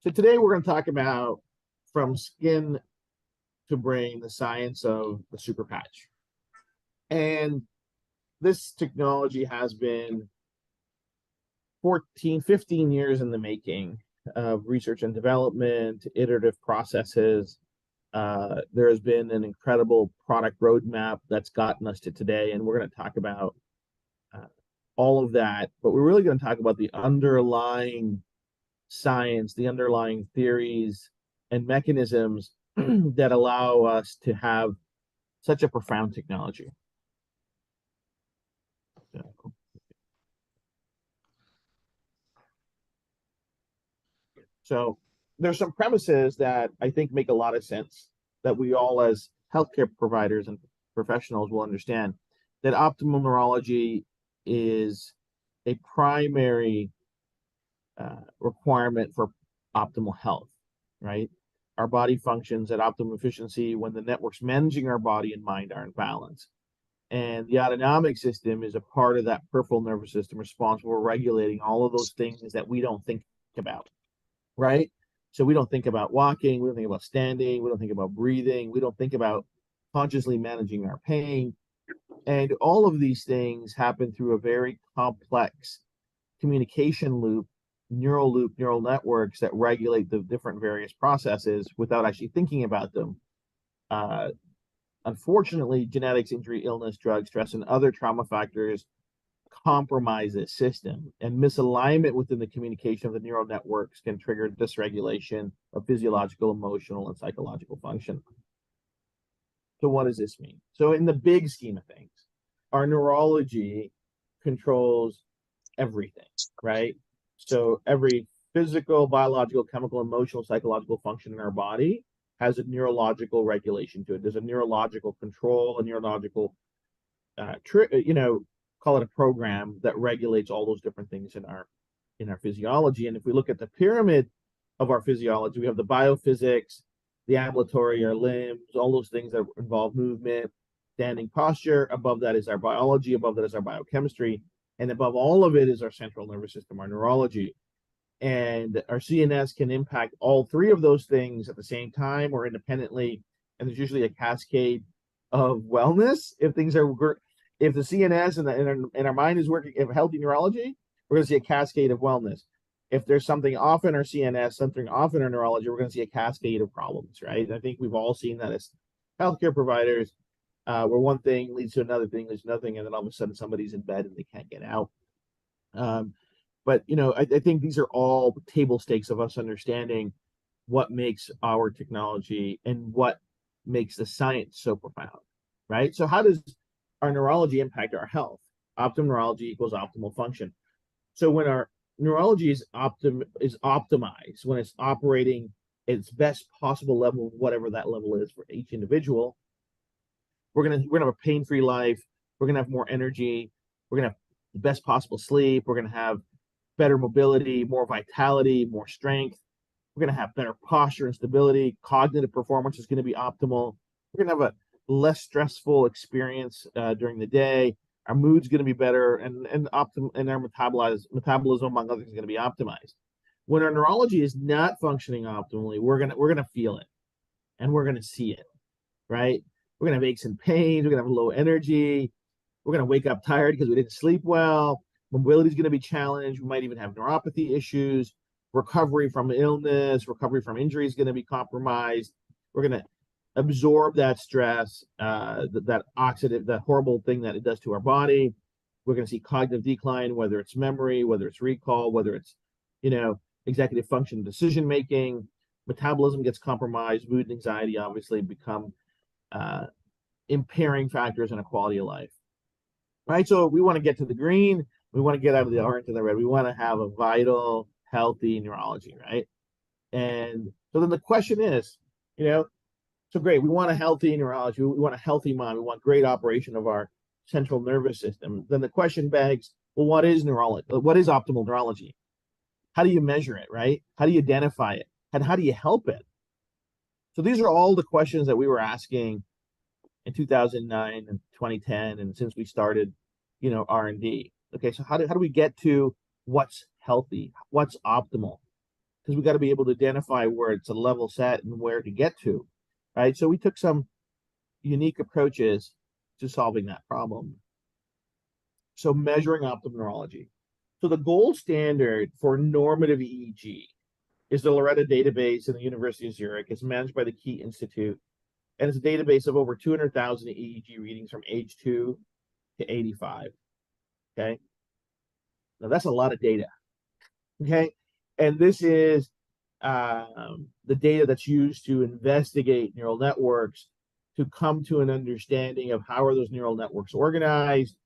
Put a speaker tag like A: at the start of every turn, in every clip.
A: So today we're going to talk about from skin to brain, the science of the super patch. And this technology has been 14, 15 years in the making of research and development, iterative processes. There has been an incredible product roadmap that's gotten us to today, and we're going to talk about all of that, but we're really going to talk about the underlying science, the underlying theories and mechanisms that allow us to have such a profound technology. So there's some premises that I think make a lot of sense that we all as healthcare providers and professionals will understand, that optimal neurology is a primary requirement for optimal health, right? Our body functions at optimum efficiency when the networks managing our body and mind are in balance. And the autonomic system is a part of that peripheral nervous system responsible for regulating all of those things that we don't think about, right? So we don't think about walking, we don't think about standing, we don't think about breathing, we don't think about consciously managing our pain. And all of these things happen through a very complex communication loop, neural networks that regulate the different various processes without actually thinking about them. Unfortunately, genetics, injury, illness, drugs, stress, and other trauma factors compromise this system, and misalignment within the communication of the neural networks can trigger dysregulation of physiological, emotional, and psychological function. So what does this mean? So in the big scheme of things, our neurology controls everything, right? So every physical, biological, chemical, emotional, psychological function in our body has a neurological regulation to it. There's a neurological control, a neurological, call it a program that regulates all those different things in our physiology. And if we look at the pyramid of our physiology, we have the biophysics, the ambulatory, our limbs, all those things that involve movement, standing posture. Above that is our biology. Above that is our biochemistry. And above all of it is our central nervous system, our neurology. And our CNS can impact all three of those things at the same time or independently. And there's usually a cascade of wellness. If the CNS and our mind is working, if healthy neurology, we're going to see a cascade of wellness. If there's something off in our CNS, something off in our neurology, we're going to see a cascade of problems, right? And I think we've all seen that as healthcare providers, where one thing leads to another thing, leads to nothing, and then all of a sudden somebody's in bed and they can't get out. But I think these are all table stakes of us understanding what makes our technology and what makes the science so profound, right? So how does our neurology impact our health? Optimal neurology equals optimal function. So when our neurology is optimized, when it's operating at its best possible level, whatever that level is for each individual, we're gonna have a pain-free life. We're gonna have more energy. We're gonna have the best possible sleep. We're gonna have better mobility, more vitality, more strength. We're gonna have better posture and stability. Cognitive performance is gonna be optimal. We're gonna have a less stressful experience during the day. Our mood's going to be better, and our metabolism, among other things, is going to be optimized. When our neurology is not functioning optimally, we're gonna feel it, and we're gonna see it, right? We're gonna have aches and pains. We're gonna have low energy. We're gonna wake up tired because we didn't sleep well. Mobility is going to be challenged. We might even have neuropathy issues. Recovery from illness, recovery from injury is going to be compromised. We're going to absorb that stress, that oxidative, that horrible thing that it does to our body. We're going to see cognitive decline, whether it's memory, whether it's recall, whether it's, executive function, decision making. Metabolism gets compromised. Mood and anxiety obviously become impairing factors in a quality of life. Right. So we want to get to the green. We want to get out of the orange and the red. We want to have a vital, healthy neurology, right? And so then the question is, so great, we want a healthy neurology, we want a healthy mind, we want great operation of our central nervous system. Then the question begs, well, what is neurology? What is optimal neurology? How do you measure it, right? How do you identify it? And how do you help it? So these are all the questions that we were asking in 2009 and 2010, and since we started, R&D. Okay, so how do we get to what's healthy, what's optimal because we got to be able to identify where it's a level set and where to get to, right? So we took some unique approaches to solving that problem. So measuring optimal neurology. So the gold standard for normative EEG is the Loretta database in the University of Zurich. It's managed by the Key Institute, and it's a database of over 200,000 EEG readings from age 2 to 85. Okay, now that's a lot of data. Okay, and this is the data that's used to investigate neural networks, to come to an understanding of how are those neural networks organized,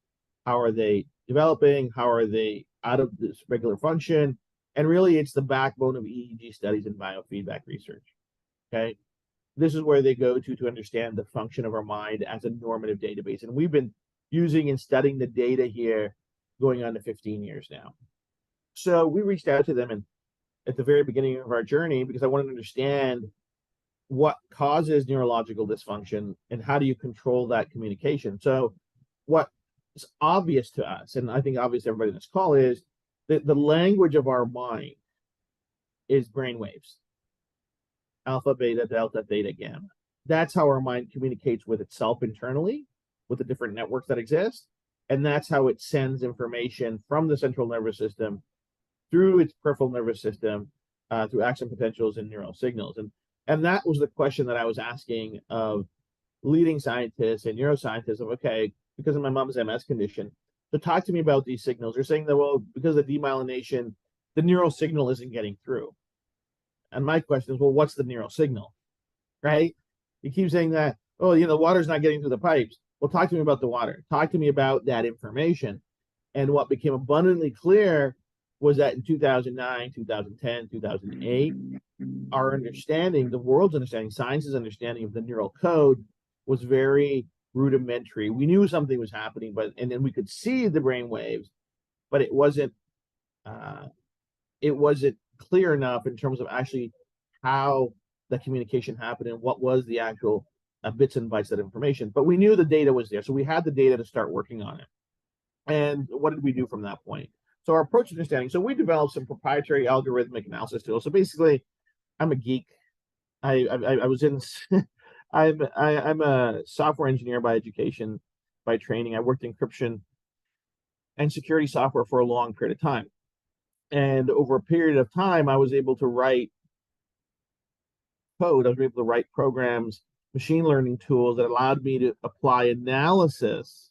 A: how are they developing, how are they out of this regular function, and really it's the backbone of EEG studies and biofeedback research. Okay, this is where they go to understand the function of our mind as a normative database, and we've been using and studying the data here going on to 15 years now. So we reached out to them and at the very beginning of our journey because I wanted to understand what causes neurological dysfunction and how do you control that communication. So what is obvious to us, and I think obvious to everybody in this call, is that the language of our mind is brain waves. Alpha, beta, delta, theta, gamma. That's how our mind communicates with itself internally, with the different networks that exist. And that's how it sends information from the central nervous system through its peripheral nervous system, through action potentials and neural signals. And that was the question that I was asking of leading scientists and neuroscientists of, okay, because of my mom's MS condition, to talk to me about these signals. They're saying that, well, because of demyelination, the neural signal isn't getting through. And my question is, well, what's the neural signal, right? You keep saying that, oh, the water's not getting through the pipes. Well, talk to me about the water. Talk to me about that information. And what became abundantly clear was that in 2009, 2010, 2008, our understanding, the world's understanding, science's understanding of the neural code was very rudimentary. We knew something was happening, and then we could see the brain waves, but it wasn't clear enough in terms of actually how the communication happened and what was the actual bits and bytes of information. But we knew the data was there, so we had the data to start working on it. And what did we do from that point? So our approach to understanding, so we developed some proprietary algorithmic analysis tools. So basically, I'm a geek. I was in I'm a software engineer by education, by training. I worked in encryption and security software for a long period of time. And over a period of time, I was able to write code. I was able to write programs, machine learning tools that allowed me to apply analysis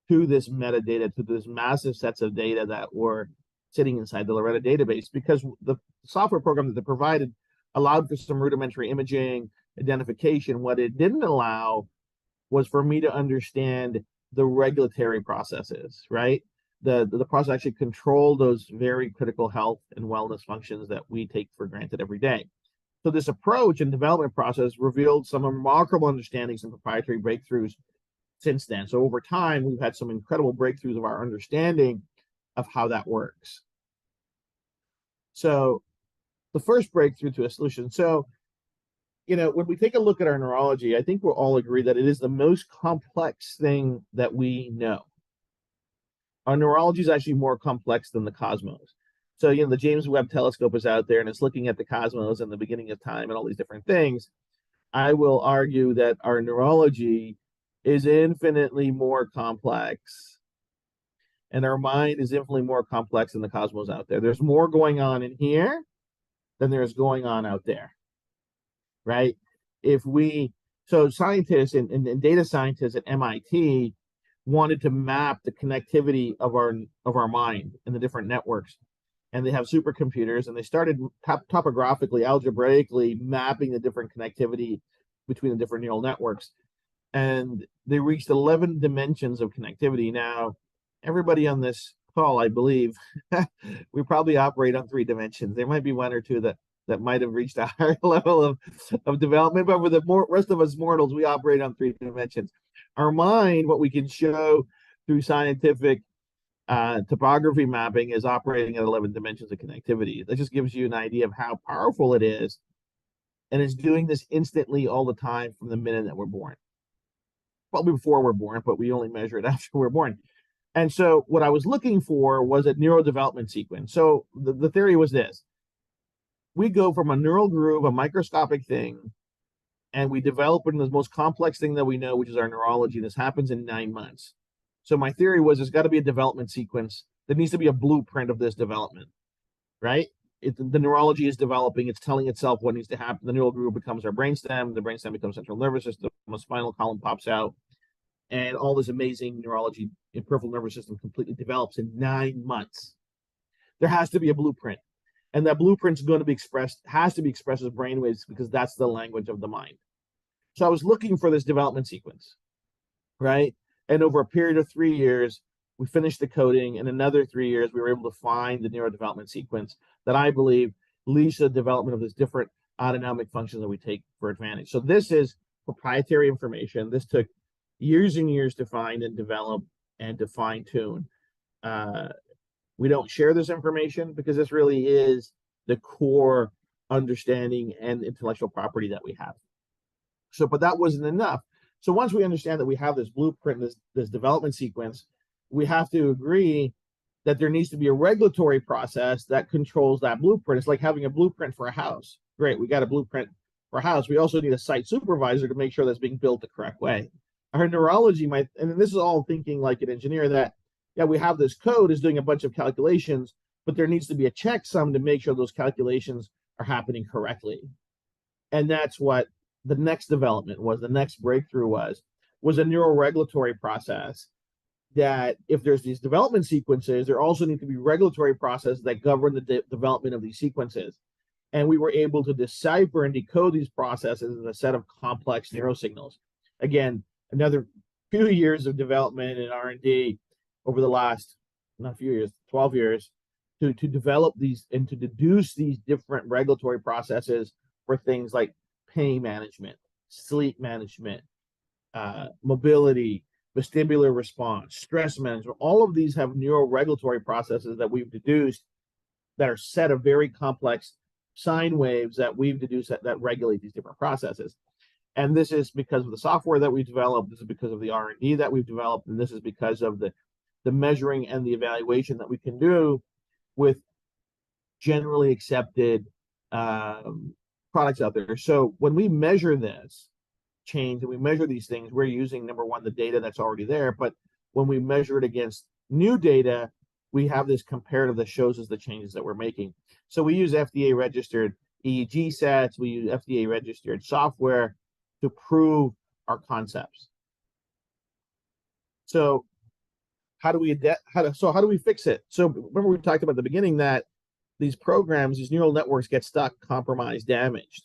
A: to this metadata, to this massive sets of data that were sitting inside the Loretta database, because the software program that they provided allowed for some rudimentary imaging, identification. What it didn't allow was for me to understand the regulatory processes, right? The process actually control those very critical health and wellness functions that we take for granted every day. So this approach and development process revealed some remarkable understandings and proprietary breakthroughs since then. So over time, we've had some incredible breakthroughs of our understanding of how that works. So the first breakthrough to a solution. So, when we take a look at our neurology, I think we'll all agree that it is the most complex thing that we know. Our neurology is actually more complex than the cosmos. So, the James Webb Telescope is out there and it's looking at the cosmos and the beginning of time and all these different things. I will argue that our neurology is infinitely more complex, and our mind is infinitely more complex than the cosmos out there. There's more going on in here than there's going on out there, right? So scientists and data scientists at MIT wanted to map the connectivity of our mind and the different networks, and they have supercomputers, and they started topographically, algebraically mapping the different connectivity between the different neural networks, and they reached 11 dimensions of connectivity. Now, everybody on this call, I believe, we probably operate on 3 dimensions. There might be 1 or 2 that might have reached a higher level of development, but for the rest of us mortals, we operate on 3 dimensions. Our mind, what we can show through scientific topography mapping, is operating at 11 dimensions of connectivity. That just gives you an idea of how powerful it is, and it's doing this instantly all the time from the minute that we're born. Probably before we're born, but we only measure it after we're born. And so what I was looking for was a neurodevelopment sequence. So the theory was this: we go from a neural groove, a microscopic thing, and we develop it in the most complex thing that we know, which is our neurology. This happens in 9 months. So my theory was there's got to be a development sequence. There needs to be a blueprint of this development, right? The neurology is developing. It's telling itself what needs to happen. The neural groove becomes our brainstem. The brainstem becomes central nervous system. The spinal column pops out, and all this amazing neurology in peripheral nervous system completely develops in 9 months. There has to be a blueprint, and that blueprint's going to be expressed, has to be expressed as brainwaves because that's the language of the mind. So I was looking for this development sequence, right? And over a period of 3 years, we finished the coding. In another 3 years, we were able to find the neurodevelopment sequence that I believe leads to the development of this different autonomic functions that we take for advantage. So this is proprietary information. This took years and years to find and develop and to fine tune. We don't share this information because this really is the core understanding and intellectual property that we have. So, but that wasn't enough. So once we understand that we have this blueprint, this development sequence, we have to agree that there needs to be a regulatory process that controls that blueprint. It's like having a blueprint for a house. Great, we got a blueprint for a house. We also need a site supervisor to make sure that's being built the correct way. Our neurology might, and this is all thinking like an engineer, that yeah, we have this code is doing a bunch of calculations, but there needs to be a checksum to make sure those calculations are happening correctly. And that's what the next development was, the next breakthrough was a neuroregulatory process that if there's these development sequences, there also need to be regulatory processes that govern the development of these sequences. And we were able to decipher and decode these processes as a set of complex neurosignals. Again, another few years of development and R&D over the last, not a few years, 12 years, to develop these and to deduce these different regulatory processes for things like pain management, sleep management, mobility, vestibular response, stress management. All of these have neuroregulatory processes that we've deduced that are set of very complex sine waves that we've deduced that regulate these different processes. And this is because of the software that we developed. This is because of the R&D that we've developed, and this is because of the measuring and the evaluation that we can do with generally accepted products out there. So when we measure this change and we measure these things, we're using, number one, the data that's already there. But when we measure it against new data, we have this comparative that shows us the changes that we're making. So we use FDA registered EEG sets, we use FDA registered software to prove our concepts. So how do we fix it? So remember we talked about at the beginning that these programs, these neural networks get stuck, compromised, damaged.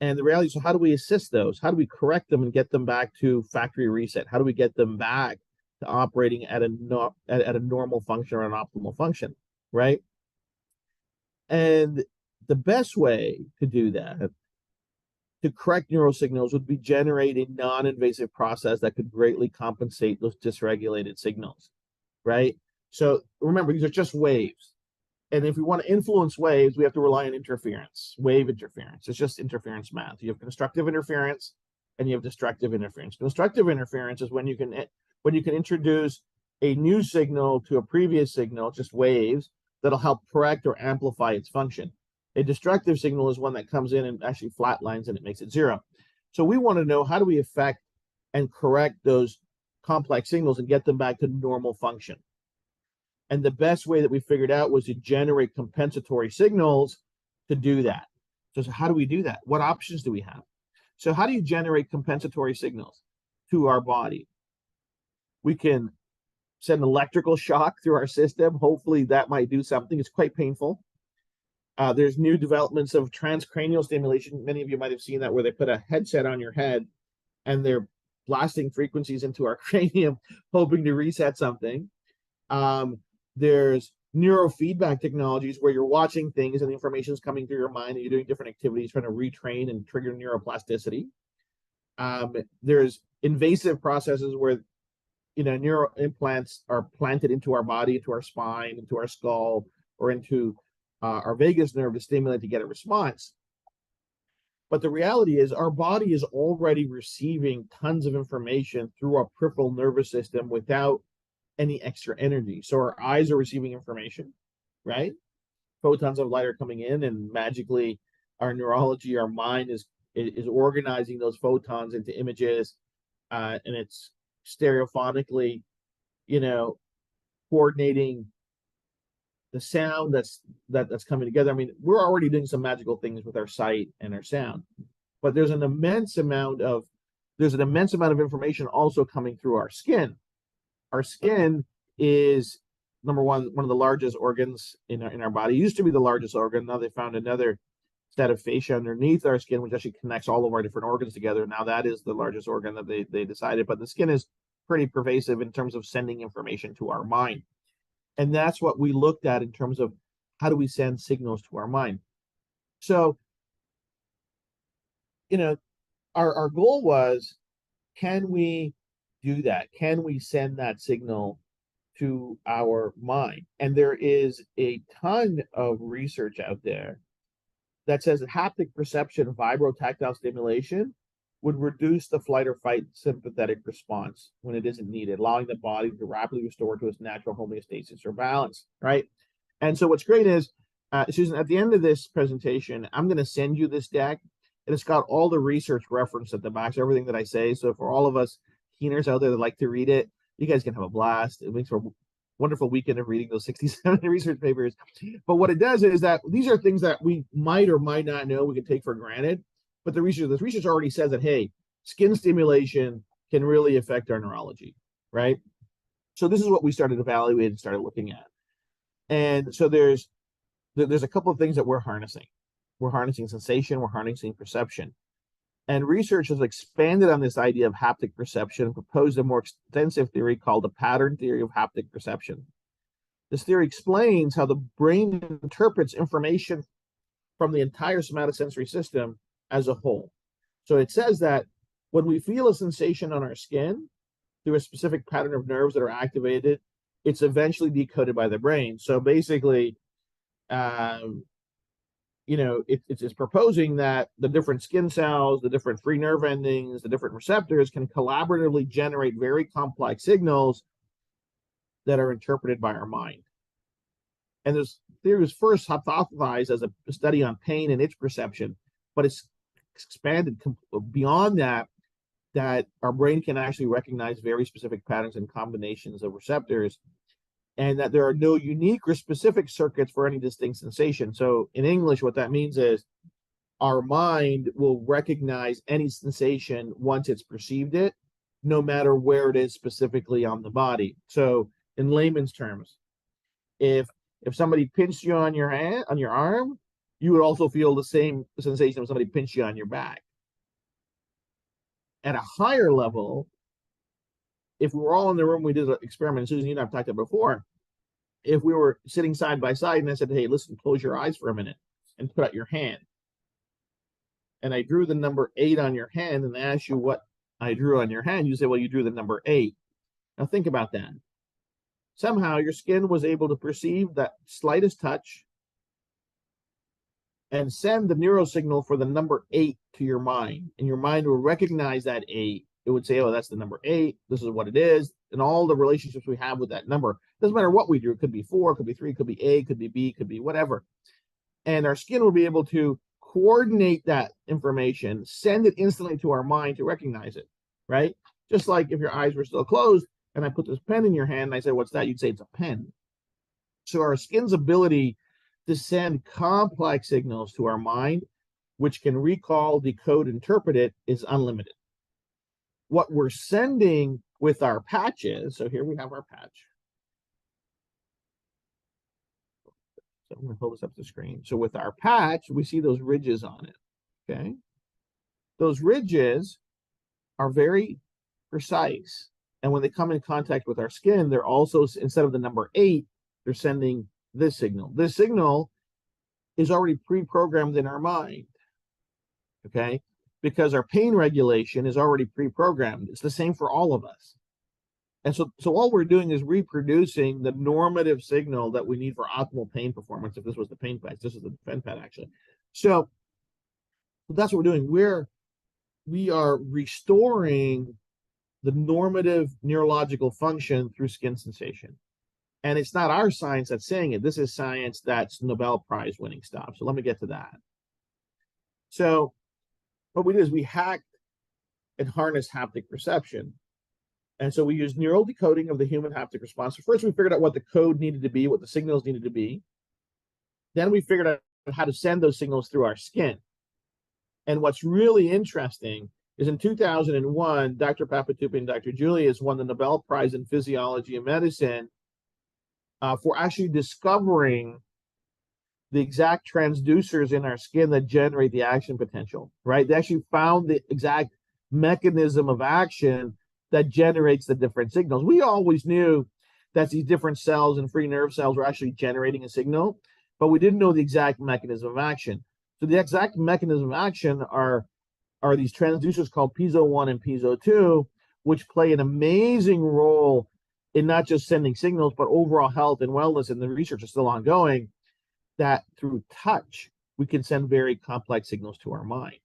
A: And the reality is, so how do we assist those? How do we correct them and get them back to factory reset? How do we get them back to operating at a normal function or an optimal function, right? And the best way to do that, to correct neural signals, would be generate a non-invasive process that could greatly compensate those dysregulated signals, right? So remember, these are just waves. And if we want to influence waves, we have to rely on interference, wave interference. It's just interference math. You have constructive interference and you have destructive interference. Constructive interference is when you can introduce a new signal to a previous signal, just waves, that'll help correct or amplify its function. A destructive signal is one that comes in and actually flatlines and it makes it zero. So we want to know, how do we affect and correct those complex signals and get them back to normal function? And the best way that we figured out was to generate compensatory signals to do that. So how do we do that? What options do we have? So how do you generate compensatory signals to our body? We can send electrical shock through our system. Hopefully that might do something. It's quite painful. There's new developments of transcranial stimulation. Many of you might have seen that, where they put a headset on your head and they're blasting frequencies into our cranium, hoping to reset something. There's neurofeedback technologies where you're watching things and the information is coming through your mind and you're doing different activities, trying to retrain and trigger neuroplasticity. There's invasive processes where neural implants are planted into our body, into our spine, into our skull, or into our vagus nerve to stimulate to get a response. But the reality is our body is already receiving tons of information through our peripheral nervous system without any extra energy. So our eyes are receiving information, right? photons of light are coming in, and magically our neurology, our mind is organizing those photons into images, and it's stereophonically, coordinating the sound that's coming together. I mean, we're already doing some magical things with our sight and our sound, but there's an immense amount of information also coming through our skin. Our skin is number one of the largest organs in our body. It used to be the largest organ. Now they found another set of fascia underneath our skin, which actually connects all of our different organs together. Now that is the largest organ that they decided. But the skin is pretty pervasive in terms of sending information to our mind. And that's what we looked at in terms of how do we send signals to our mind. So, our goal was, can we do that? Can we send that signal to our mind? And there is a ton of research out there that says that haptic perception, vibrotactile stimulation, would reduce the flight or fight sympathetic response when it isn't needed, allowing the body to rapidly restore to its natural homeostasis or balance, right? And so what's great is, Susan, at the end of this presentation, I'm going to send you this deck, and it's got all the research reference at the back, so everything that I say. So for all of us keeners out there that like to read it, you guys can have a blast. It makes for a wonderful weekend of reading those 67 research papers. But what it does is that these are things that we might or might not know, we can take for granted. But this research already says that, hey, skin stimulation can really affect our neurology, right? So this is what we started evaluating and started looking at. And so there's a couple of things that we're harnessing. We're harnessing sensation, we're harnessing perception. And research has expanded on this idea of haptic perception and proposed a more extensive theory called the pattern theory of haptic perception. This theory explains how the brain interprets information from the entire somatosensory system as a whole. So it says that when we feel a sensation on our skin through a specific pattern of nerves that are activated, it's eventually decoded by the brain. So basically, it's proposing that the different skin cells, the different free nerve endings, the different receptors can collaboratively generate very complex signals that are interpreted by our mind. And this theory was first hypothesized as a study on pain and its perception, but it's expanded beyond that our brain can actually recognize very specific patterns and combinations of receptors, and that there are no unique or specific circuits for any distinct sensation. So in English, what that means is our mind will recognize any sensation once it's perceived it, no matter where it is specifically on the body. So in layman's terms, if somebody pinched you on your hand, on your arm, you would also feel the same sensation when somebody pinched you on your back. At a higher level, if we were all in the room, we did an experiment, Susan, you and I've talked about before. If we were sitting side by side and I said, hey, listen, close your eyes for a minute and put out your hand. And I drew the number 8 on your hand and asked you what I drew on your hand, you say, well, you drew the number 8. Now think about that. Somehow your skin was able to perceive that slightest touch and send the neurosignal for the number 8 to your mind. And your mind will recognize that 8. It would say, oh, that's the number 8. This is what it is. And all the relationships we have with that number. Doesn't matter what we do. It could be 4, could be 3, could be A, could be B, could be whatever. And our skin will be able to coordinate that information, send it instantly to our mind to recognize it, right? Just like if your eyes were still closed and I put this pen in your hand and I say, what's that? You'd say it's a pen. So our skin's ability to send complex signals to our mind, which can recall, decode, interpret it, is unlimited. What we're sending with our patches, so here we have our patch. So I'm going to pull this up the screen. So with our patch, we see those ridges on it, okay? Those ridges are very precise. And when they come in contact with our skin, they're also, instead of the number 8, they're sending this signal. This signal is already pre-programmed in our mind, okay? Because our pain regulation is already pre-programmed. It's the same for all of us. And so all we're doing is reproducing the normative signal that we need for optimal pain performance. If this was the pain patch, this is the defend pad actually. So that's what we're doing. We are restoring the normative neurological function through skin sensation. And it's not our science that's saying it. This is science that's Nobel Prize winning stuff. So let me get to that. So what we did is we hacked and harnessed haptic perception. And so we used neural decoding of the human haptic response. So first we figured out what the code needed to be, what the signals needed to be. Then we figured out how to send those signals through our skin. And what's really interesting is in 2001, Dr. Papatupi and Dr. Julius won the Nobel Prize in Physiology and Medicine for actually discovering the exact transducers in our skin that generate the action potential, right? They actually found the exact mechanism of action that generates the different signals. We always knew that these different cells and free nerve cells were actually generating a signal, but we didn't know the exact mechanism of action. So the exact mechanism of action are these transducers called piezo 1 and piezo 2, which play an amazing role in not just sending signals, but overall health and wellness. And the research is still ongoing, that through touch, we can send very complex signals to our mind.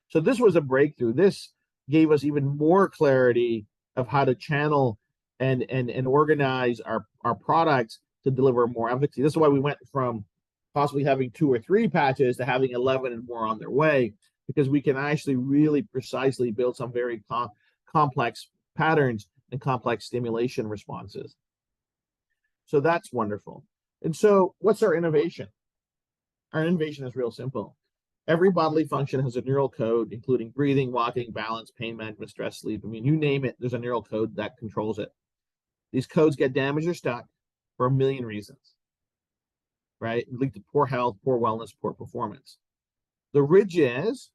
A: So this was a breakthrough. This gave us even more clarity of how to channel and organize our products to deliver more efficacy. This is why we went from possibly having 2 or 3 patches to having 11 and more on their way, because we can actually really precisely build some very complex patterns and complex stimulation responses. So that's wonderful. And so what's our innovation? Our innovation is real simple. Every bodily function has a neural code, including breathing, walking, balance, pain management, stress, sleep. I mean, you name it, there's a neural code that controls it. These codes get damaged or stuck for a million reasons, right? Lead to poor health, poor wellness, poor performance. The ridges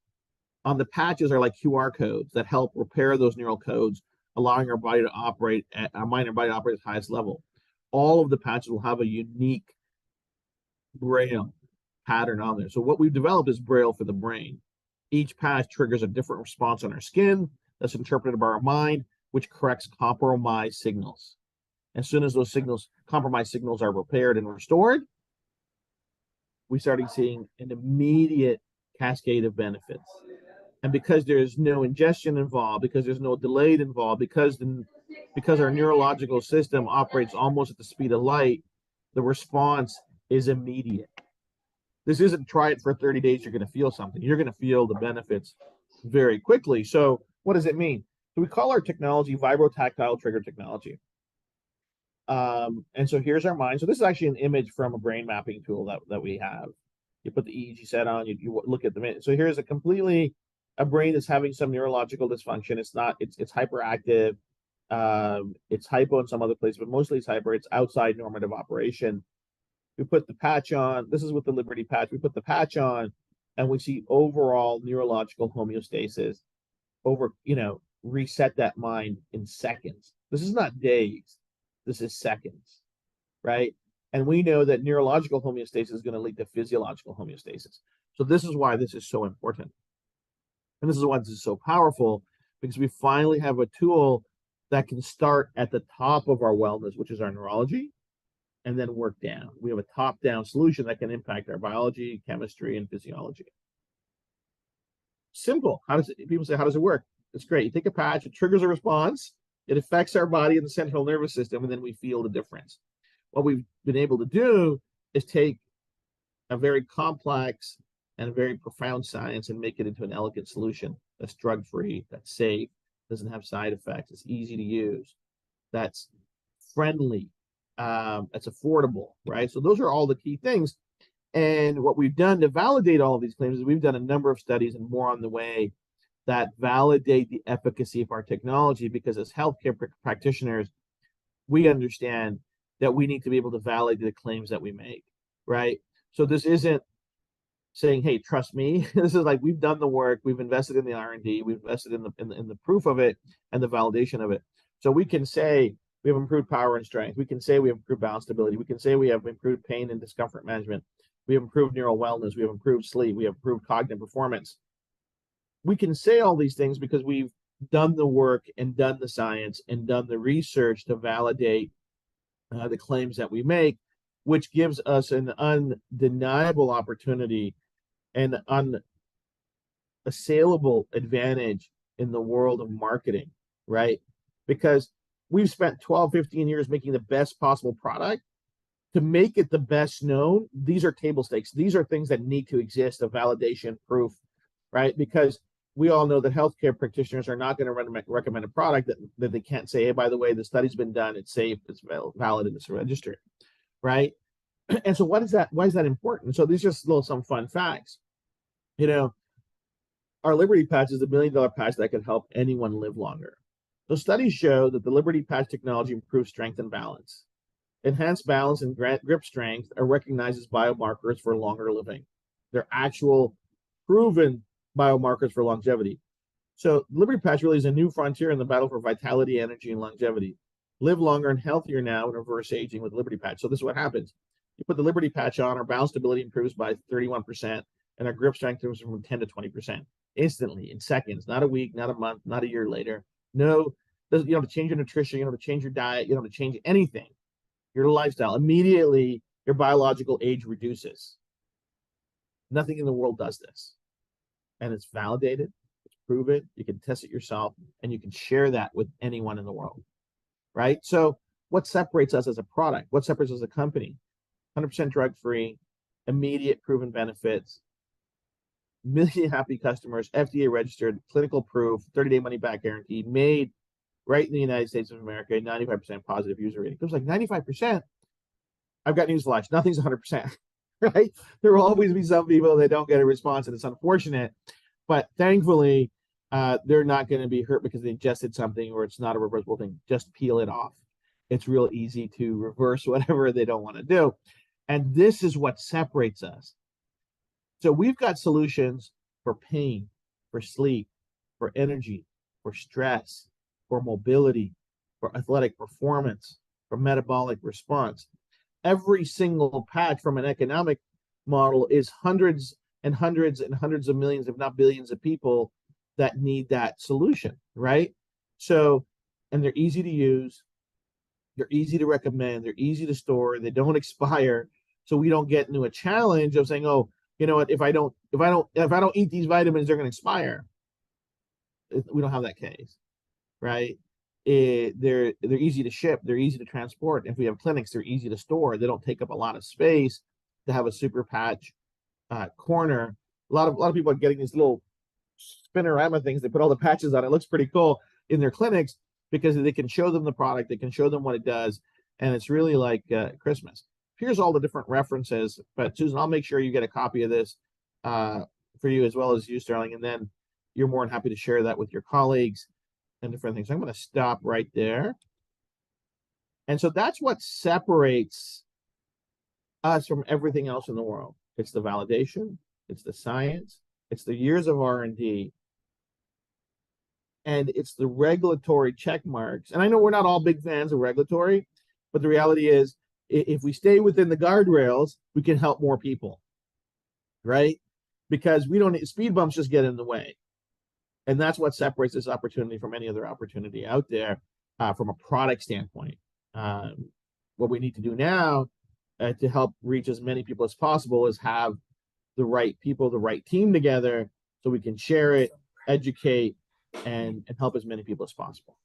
A: on the patches are like QR codes that help repair those neural codes, allowing our body to operate at our mind and body to operate at the highest level. All of the patches will have a unique braille pattern on there. So what we've developed is braille for the brain. Each patch triggers a different response on our skin that's interpreted by our mind, which corrects compromised signals. As soon as those compromised signals are repaired and restored, we started seeing an immediate cascade of benefits. And because there's no ingestion involved, because there's no delay involved, because our neurological system operates almost at the speed of light, the response is immediate. This isn't try it for 30 days, you're going to feel something. You're going to feel the benefits very quickly. So what does it mean? So we call our technology vibrotactile trigger technology. And so here's our mind. So this is actually an image from a brain mapping tool that we have. You put the EEG set on, you look at the minute. So here's a brain that's having some neurological dysfunction. It's hyperactive. It's hypo in some other places, but mostly it's hyper. It's outside normative operation. We put the patch on. This is with the Liberty patch. We put the patch on, and we see overall neurological homeostasis. Reset that mind in seconds. This is not days. This is seconds, right? And we know that neurological homeostasis is going to lead to physiological homeostasis. So this is why this is so important. And this is why this is so powerful, because we finally have a tool that can start at the top of our wellness, which is our neurology, and then work down. We have a top-down solution that can impact our biology, chemistry, and physiology. Simple. People say, how does it work? It's great. You take a patch, it triggers a response, it affects our body and the central nervous system, and then we feel the difference. What we've been able to do is take a very complex and a very profound science and make it into an elegant solution that's drug-free, that's safe, doesn't have side effects, it's easy to use, that's friendly, that's affordable, right? So those are all the key things. And what we've done to validate all of these claims is we've done a number of studies and more on the way that validate the efficacy of our technology, because as healthcare practitioners, we understand that we need to be able to validate the claims that we make, right? So this isn't saying, hey, trust me. This is like, we've done the work, we've invested in the R&D, we've invested in the proof of it and the validation of it. So we can say we have improved power and strength. We can say we have improved balance stability. We can say we have improved pain and discomfort management. We have improved neural wellness. We have improved sleep. We have improved cognitive performance. We can say all these things because we've done the work and done the science and done the research to validate the claims that we make, which gives us an undeniable opportunity and unassailable advantage in the world of marketing, right? Because we've spent 12, 15 years making the best possible product. To make it the best known, these are table stakes. These are things that need to exist, of validation, proof, right? Because we all know that healthcare practitioners are not going to recommend a product that they can't say, hey, by the way, the study's been done, it's safe, it's valid, and it's registered, right? And so what is that? Why is that important? So these are just some fun facts. You know, our Liberty Patch is $1 million patch that can help anyone live longer. So studies show that the Liberty Patch technology improves strength and balance. Enhanced balance and grip strength are recognized as biomarkers for longer living. They're actual proven biomarkers for longevity. So Liberty Patch really is a new frontier in the battle for vitality, energy, and longevity. Live longer and healthier now and reverse aging with Liberty Patch. So this is what happens. You put the Liberty Patch on, our balance stability improves by 31%, and our grip strength improves from 10 to 20%. Instantly, in seconds, not a week, not a month, not a year later. No, you don't have to change your nutrition, you don't have to change your diet, you don't have to change anything. Your lifestyle, immediately your biological age reduces. Nothing in the world does this. And it's validated, it's proven, you can test it yourself, and you can share that with anyone in the world, right? So what separates us as a product? What separates us as a company? 100% drug-free, immediate proven benefits, million happy customers, FDA registered, clinical proof, 30-day money-back guarantee, made right in the United States of America, 95% positive user rating. It was like 95%. I've got news flash. Nothing's 100%, right? There will always be some people that don't get a response, and it's unfortunate. But thankfully, they're not going to be hurt because they ingested something or it's not a reversible thing. Just peel it off. It's real easy to reverse whatever they don't want to do. And this is what separates us. So we've got solutions for pain, for sleep, for energy, for stress, for mobility, for athletic performance, for metabolic response. Every single patch from an economic model is hundreds and hundreds and hundreds of millions, if not billions of people that need that solution, right? So, and they're easy to use, they're easy to recommend, they're easy to store, they don't expire. So we don't get into a challenge of saying, oh, you know what, if I don't eat these vitamins, they're going to expire. We don't have that case, right? They're easy to ship, they're easy to transport. If we have clinics, they're easy to store. They don't take up a lot of space to have a super patch corner. A lot of people are getting these little spinorama things. They put all the patches on. It looks pretty cool in their clinics because they can show them the product, they can show them what it does, and it's really like Christmas. Here's all the different references. But Susan, I'll make sure you get a copy of this for you as well as you, Sterling, and then you're more than happy to share that with your colleagues and different things. I'm going to stop right there. And so that's what separates us from everything else in the world. It's the validation, it's the science, it's the years of R&D, and it's the regulatory check marks. And I know we're not all big fans of regulatory, but the reality is, if we stay within the guardrails, we can help more people, right? Because we don't, speed bumps just get in the way. And that's what separates this opportunity from any other opportunity out there from a product standpoint. What we need to do now to help reach as many people as possible is have the right people, the right team together so we can share it, educate, and help as many people as possible.